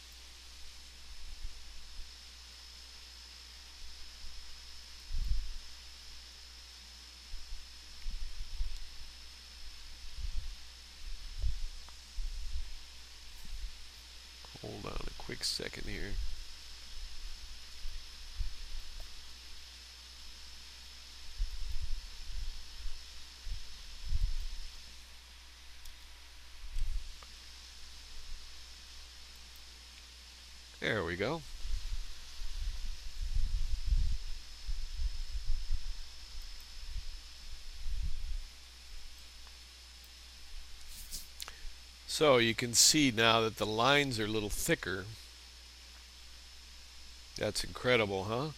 Hold on a quick second here. There we go. So you can see now that the lines are a little thicker. That's incredible, huh?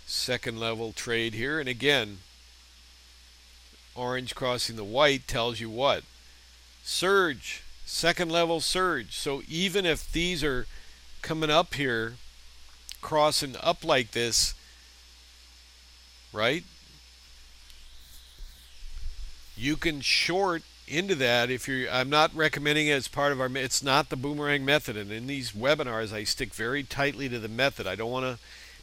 Second level trade here, and again, orange crossing the white tells you what? Surge, second level surge. So even if these are coming up here, crossing up like this, right? You can short into that if you're. I'm not recommending it as part of our. It's not the boomerang method, and in these webinars I stick very tightly to the method. I don't want to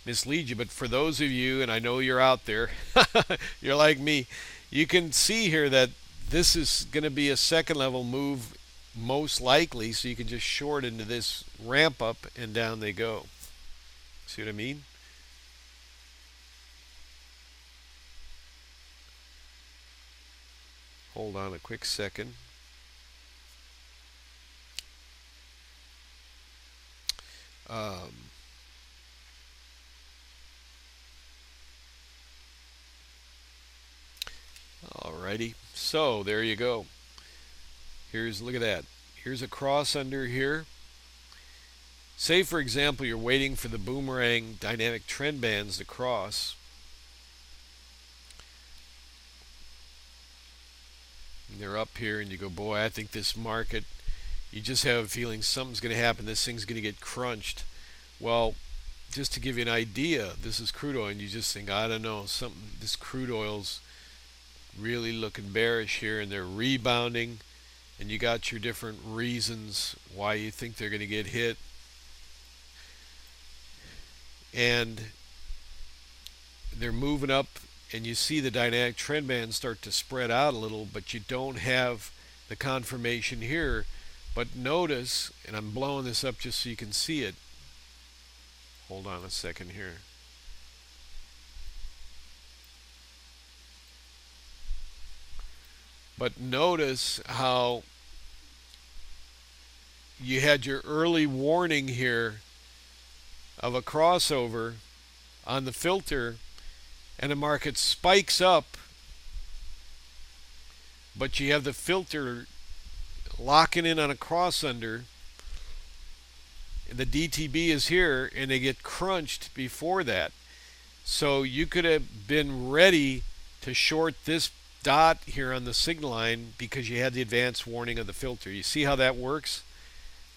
mislead you, but for those of you, and I know you're out there, you're like me, you can see here that this is going to be a second level move most likely, so you can just short into this ramp up, and down they go. See what I mean? Hold on a quick second. Alrighty, so there you go. Look at that. Here's a cross under here. Say, for example, you're waiting for the boomerang dynamic trend bands to cross. and they're up here, and you go, boy, I think this market, you just have a feeling something's going to happen. This thing's going to get crunched. Well, just to give you an idea, this is crude oil, and you just think, I don't know, something. This crude oil's really looking bearish here, and they're rebounding, and you got your different reasons why you think they're going to get hit. And they're moving up, and you see the dynamic trend band start to spread out a little, but you don't have the confirmation here. But notice, and I'm blowing this up just so you can see it. Hold on a second here. But notice how you had your early warning here of a crossover on the filter, and the market spikes up, but you have the filter locking in on a cross under, and the DTB is here, and they get crunched before that. So you could have been ready to short this dot here on the signal line because you had the advance warning of the filter. You see how that works?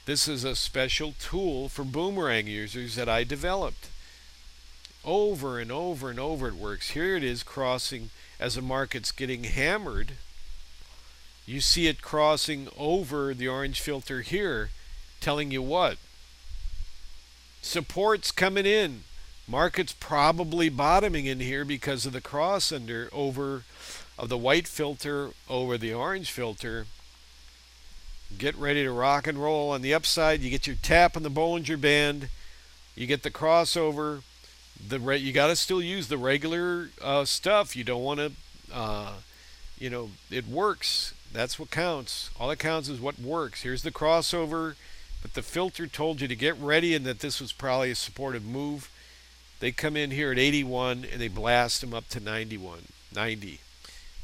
This is a special tool for boomerang users that I developed. Over and over and over it works. Here it is crossing as the market's getting hammered. You see it crossing over the orange filter here, telling you what? Support's coming in. Market's probably bottoming in here because of the cross under over of the white filter over the orange filter. Get ready to rock and roll. On the upside, you get your tap on the Bollinger Band. You get the crossover. You got to still use the regular stuff. You don't want to, it works. That's what counts. All that counts is what works. Here's the crossover, but the filter told you to get ready and that this was probably a supportive move. They come in here at 81 and they blast them up to 90.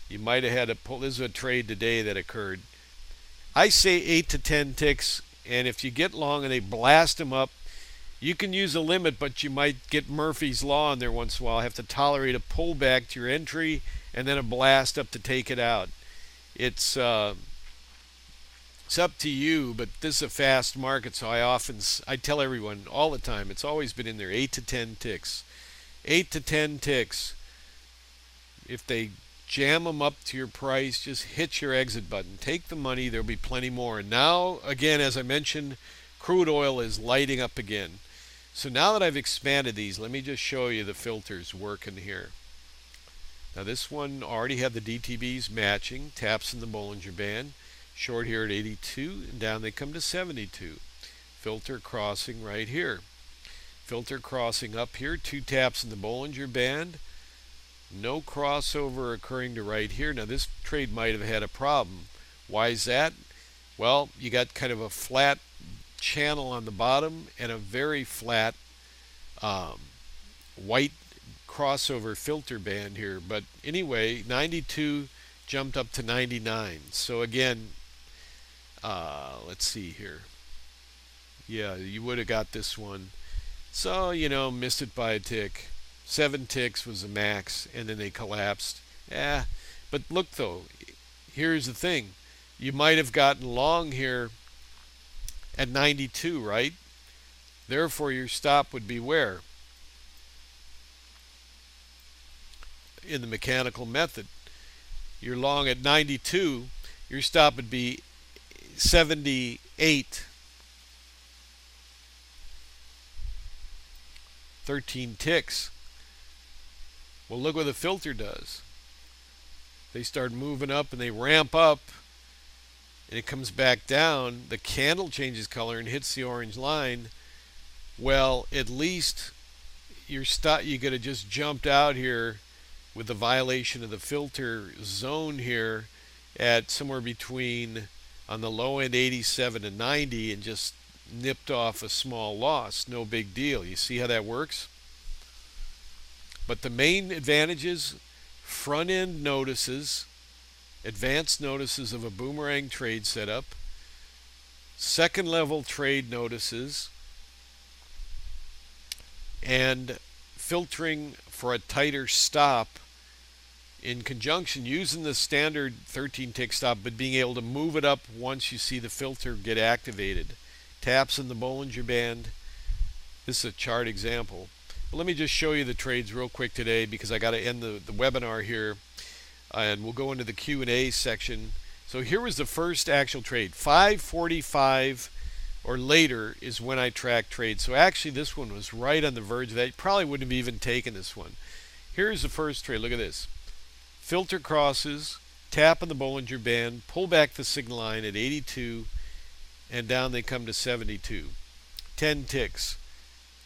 You might have had a pull. This is a trade today that occurred. I say 8 to 10 ticks, and if you get long and they blast them up, you can use a limit, but you might get Murphy's Law in there once in a while. Have to tolerate a pullback to your entry and then a blast up to take it out. It's up to you, but this is a fast market, so I tell everyone all the time, it's always been in there, 8 to 10 ticks. 8 to 10 ticks. If they jam them up to your price, just hit your exit button. Take the money, there'll be plenty more. And now, again, as I mentioned, crude oil is lighting up again. So now that I've expanded these, let me just show you the filters working here. Now this one already had the DTBs matching, taps in the Bollinger Band, short here at 82, and down they come to 72. Filter crossing right here. Filter crossing up here, 2 taps in the Bollinger Band. No crossover occurring to right here. Now this trade might have had a problem. Why is that? Well, you got kind of a flat channel on the bottom and a very flat white crossover filter band here. But anyway, 92 jumped up to 99. So again, let's see here. Yeah, you would have got this one. So, missed it by a tick. 7 ticks was the max, and then they collapsed. But look though, here's the thing. You might have gotten long here at 92, right? Therefore, your stop would be where? In the mechanical method. You're long at 92, your stop would be 78. 13 ticks. Well, look what the filter does. They start moving up and they ramp up, and it comes back down. The candle changes color and hits the orange line. Well, at least you could have just jumped out here with the violation of the filter zone here at somewhere between, on the low end, 87 and 90, and just nipped off a small loss. No big deal. You see how that works? But the main advantages: front end notices, advanced notices of a boomerang trade setup, second level trade notices, and filtering for a tighter stop in conjunction using the standard 13 tick stop, but being able to move it up once you see the filter get activated. Taps in the Bollinger Band. This is a chart example. But let me just show you the trades real quick today because I got to end the webinar here, and we'll go into the Q&A section. So here was the first actual trade. 5:45 or later is when I track trades. So actually this one was right on the verge of that. You probably wouldn't have even taken this one. Here's the first trade. Look at this. Filter crosses, tap on the Bollinger Band, pull back the signal line at 82, and down they come to 72. 10 ticks.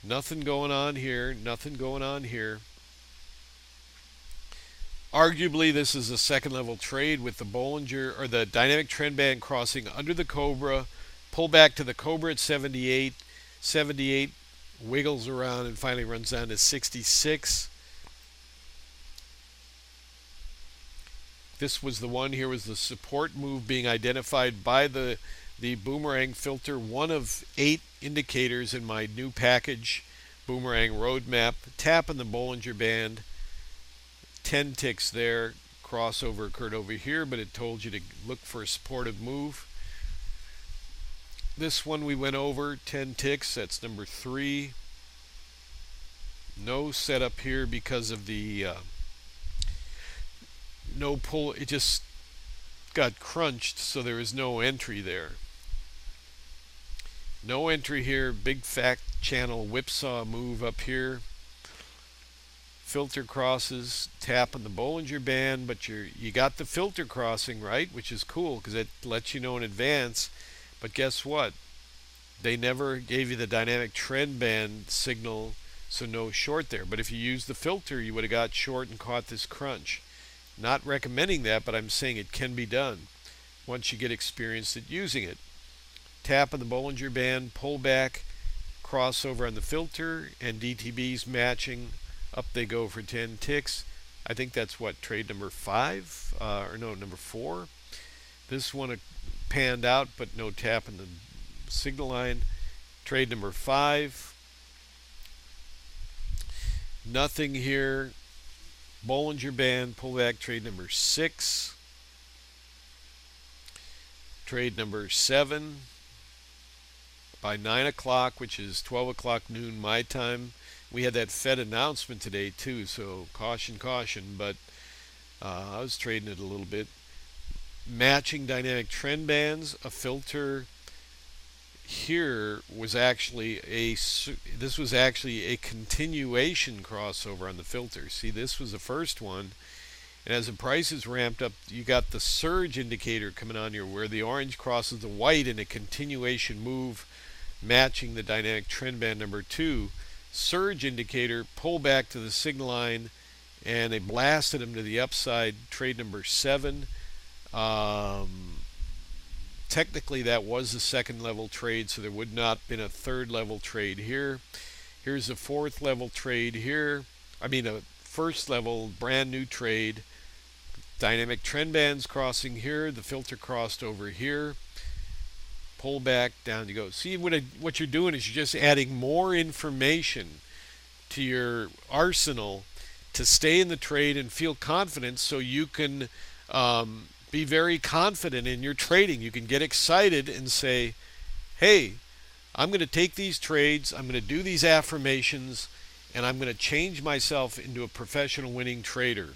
Nothing going on here, nothing going on here. Arguably, this is a second level trade with the Bollinger or the dynamic trend band crossing under the Cobra, pull back to the Cobra at 78, 78 wiggles around and finally runs down to 66. This was the one. Here was the support move being identified by the Boomerang filter, one of 8 indicators in my new package Boomerang roadmap. Tap in the Bollinger Band, 10 ticks there. Crossover occurred over here, but it told you to look for a supportive move. This one we went over 10 ticks. That's number 3. No setup here because of the no pull. It just got crunched, so there is no entry there. No entry here. Big fat channel whipsaw move up here. Filter crosses, tap on the Bollinger Band, but you got the filter crossing right, which is cool because it lets you know in advance. But guess what? They never gave you the dynamic trend band signal, so no short there. But if you used the filter, you would have got short and caught this crunch. Not recommending that, but I'm saying it can be done once you get experienced at using it. Tap on the Bollinger Band, pull back, crossover on the filter, and DTB's matching. Up they go for 10 ticks. I think that's what, trade number 5? Or no, number 4. This one panned out, but no tap in the signal line. Trade number 5. Nothing here. Bollinger Band, pullback, trade number 6. Trade number 7. By 9 o'clock, which is 12 o'clock noon my time. We had that Fed announcement today too, so caution, caution, but I was trading it a little bit. Matching dynamic trend bands, a filter here was actually this was actually a continuation crossover on the filter. See, this was the first one, and as the prices ramped up, you got the surge indicator coming on here where the orange crosses the white in a continuation move, matching the dynamic trend band number 2. Surge indicator, pull back to the signal line, and they blasted him to the upside. Trade number 7. Technically that was a second level trade, so there would not have been a third level trade here. Here's a fourth level trade here. I mean a first level brand new trade. Dynamic trend bands crossing here. The filter crossed over here. Pull back, down you go. See, what you're doing is you're just adding more information to your arsenal to stay in the trade and feel confident, so you can be very confident in your trading. You can get excited and say, hey, I'm going to take these trades, I'm going to do these affirmations, and I'm going to change myself into a professional winning trader.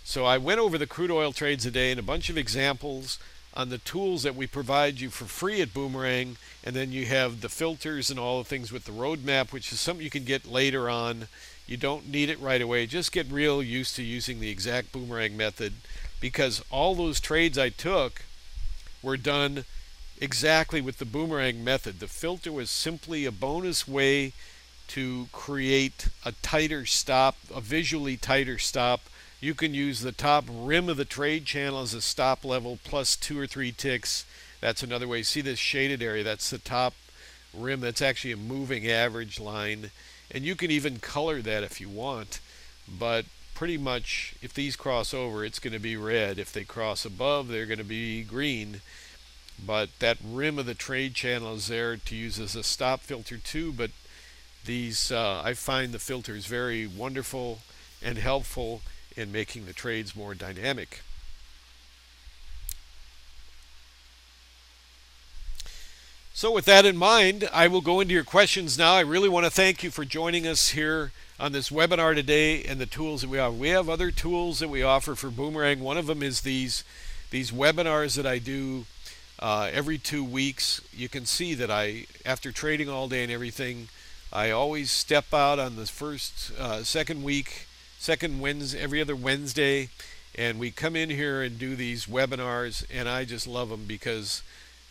So I went over the crude oil trades today and a bunch of examples on the tools that we provide you for free at Boomerang, and then you have the filters and all the things with the roadmap, which is something you can get later on. You don't need it right away. Just get real used to using the exact Boomerang method, because all those trades I took were done exactly with the Boomerang method. The filter was simply a bonus way to create a tighter stop, a visually tighter stop. You can use the top rim of the trade channel as a stop level plus 2 or 3 ticks. That's another way. See this shaded area? That's the top rim. That's actually a moving average line. And you can even color that if you want. But pretty much if these cross over, it's going to be red. If they cross above, they're going to be green. But that rim of the trade channel is there to use as a stop filter too. But these, I find the filters very wonderful and helpful and making the trades more dynamic. So with that in mind, I will go into your questions now. I really want to thank you for joining us here on this webinar today and the tools that we offer. We have other tools that we offer for Boomerang. One of them is these webinars that I do every 2 weeks. You can see that after trading all day and everything, I always step out on the second week, every other Wednesday, and we come in here and do these webinars, and I just love them because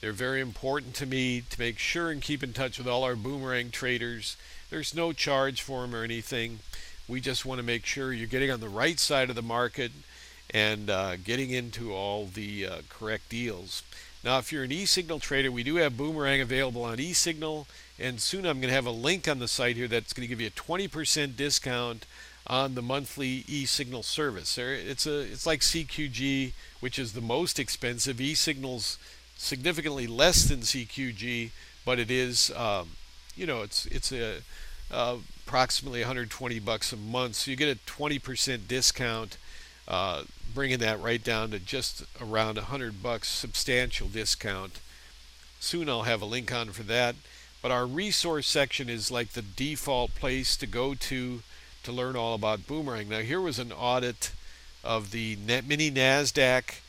they're very important to me to make sure and keep in touch with all our Boomerang traders. There's no charge for them or anything. We just want to make sure you're getting on the right side of the market and getting into all the correct deals. Now, if you're an e-signal trader, we do have Boomerang available on e-signal, and soon I'm going to have a link on the site here that's going to give you a 20% discount on the monthly e-signal service. It's like CQG, which is the most expensive. E-signal's significantly less than CQG, but it is, it's approximately 120 bucks a month. So you get a 20% discount, bringing that right down to just around 100 bucks, substantial discount. Soon I'll have a link on for that. But our resource section is like the default place to go to learn all about Boomerang. Now here was an audit of the mini NASDAQ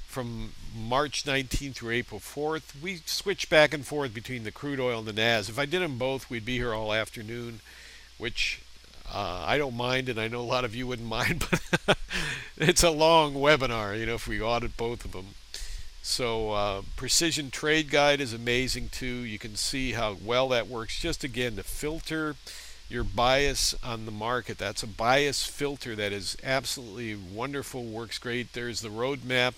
from March 19th through April 4th. We switch back and forth between the crude oil and the NAS. If I did them both, we'd be here all afternoon, which I don't mind, and I know a lot of you wouldn't mind, but it's a long webinar, if we audit both of them. So Precision Trade Guide is amazing too. You can see how well that works. Just again, to filter your bias on the market. That's a bias filter that is absolutely wonderful, works great. There's the roadmap.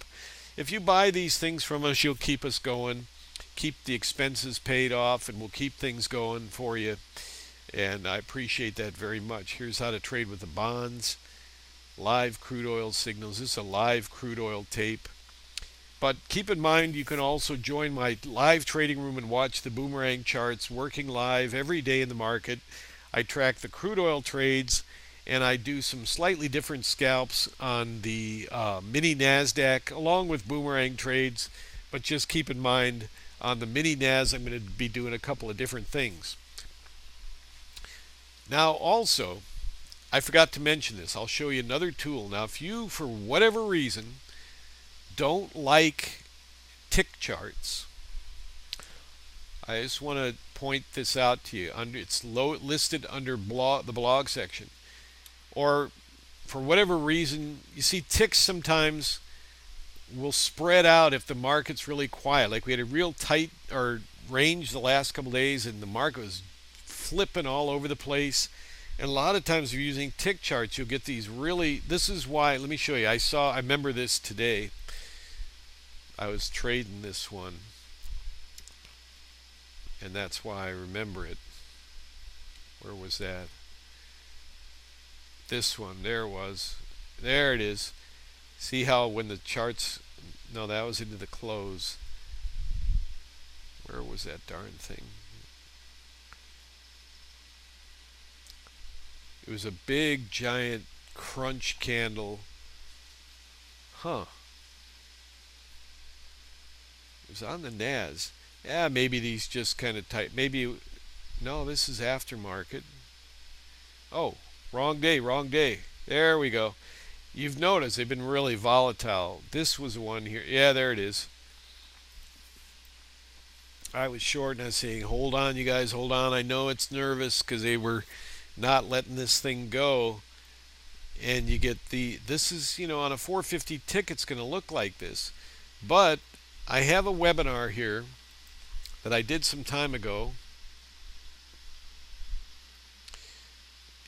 If you buy these things from us, you'll keep us going, keep the expenses paid off, and we'll keep things going for you. And I appreciate that very much. Here's how to trade with the bonds, live crude oil signals. This is a live crude oil tape. But keep in mind, you can also join my live trading room and watch the Boomerang charts working live every day in the market. I track the crude oil trades, and I do some slightly different scalps on the mini NASDAQ along with Boomerang trades. But just keep in mind, on the mini NAS, I'm going to be doing a couple of different things. Now also, I forgot to mention this. I'll show you another tool. Now if you, for whatever reason, don't like tick charts, I just want to point this out to you. It's listed under the blog section. Or for whatever reason, you see ticks sometimes will spread out if the market's really quiet. Like we had a real tight range the last couple days, and the market was flipping all over the place. And a lot of times if you're using tick charts, you'll get these really, this is why, let me show you. I remember this today. I was trading this one, and that's why I remember it. Where was that? This one, there it was. There it is. See how when the charts, no, that was into the close. Where was that darn thing? It was a big, giant crunch candle. Huh. It was on the NAS. Yeah, maybe these just kind of tight. Maybe, no, this is aftermarket. Oh, wrong day, wrong day. There we go. You've noticed they've been really volatile. This was one here. Yeah, there it is. I was short and I was saying, hold on, you guys, hold on. I know it's nervous because they were not letting this thing go. And you get this is, on a 450 tick, it's going to look like this. But I have a webinar here that I did some time ago.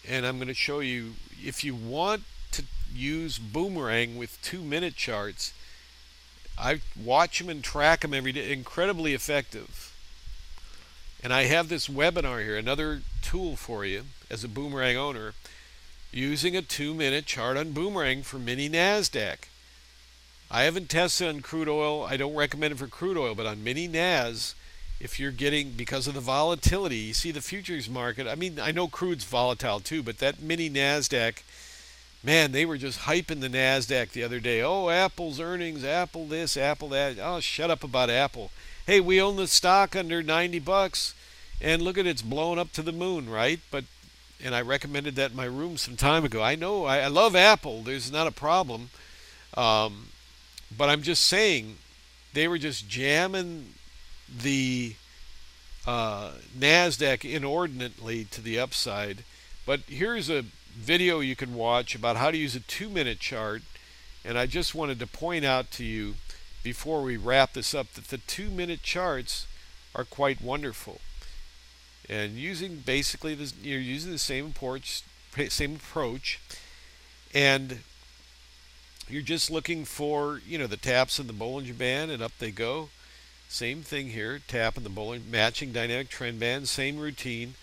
And I'm going to show you, if you want to use Boomerang with 2-minute charts, I watch them and track them every day. Incredibly effective. And I have this webinar here, another tool for you as a Boomerang owner, using a 2-minute chart on Boomerang for mini NASDAQ. I haven't tested on crude oil. I don't recommend it for crude oil, but on mini NAS, if you're getting, because of the volatility, you see the futures market. I mean, I know crude's volatile too, but that mini NASDAQ Man, they were just hyping the NASDAQ the other day. Oh, Apple's earnings, Apple this, Apple that. Oh, shut up about Apple. Hey, we own the stock under 90 bucks, and look at it's blown up to the moon, right? But and I recommended that in my room some time ago. I know I love Apple. There's not a problem. Um, but I'm just saying they were just jamming the NASDAQ inordinately to the upside. But here's a video you can watch about how to use a 2-minute chart. And I just wanted to point out to you before we wrap this up that the 2-minute charts are quite wonderful. And using basically this, you're using the same approach, and you're just looking for the taps in the Bollinger Band, and up they go. Same thing here, tap in the Bollinger, matching dynamic trend band, same routine.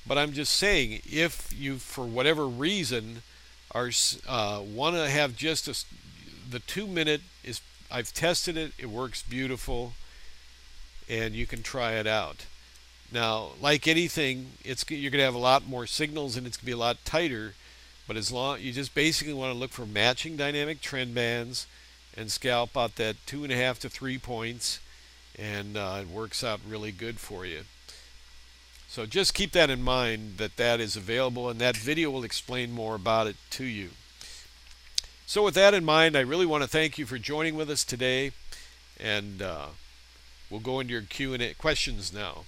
But I'm just saying, if you, for whatever reason, are want to have just the 2-minute is, I've tested it, it works beautiful, and you can try it out. Now, like anything, you're going to have a lot more signals and it's going to be a lot tighter. But as long you just basically want to look for matching dynamic trend bands and scalp out that 2.5 to 3 points, and it works out really good for you. So just keep that in mind, that is available, and that video will explain more about it to you. So with that in mind, I really want to thank you for joining with us today, and we'll go into your Q&A questions now.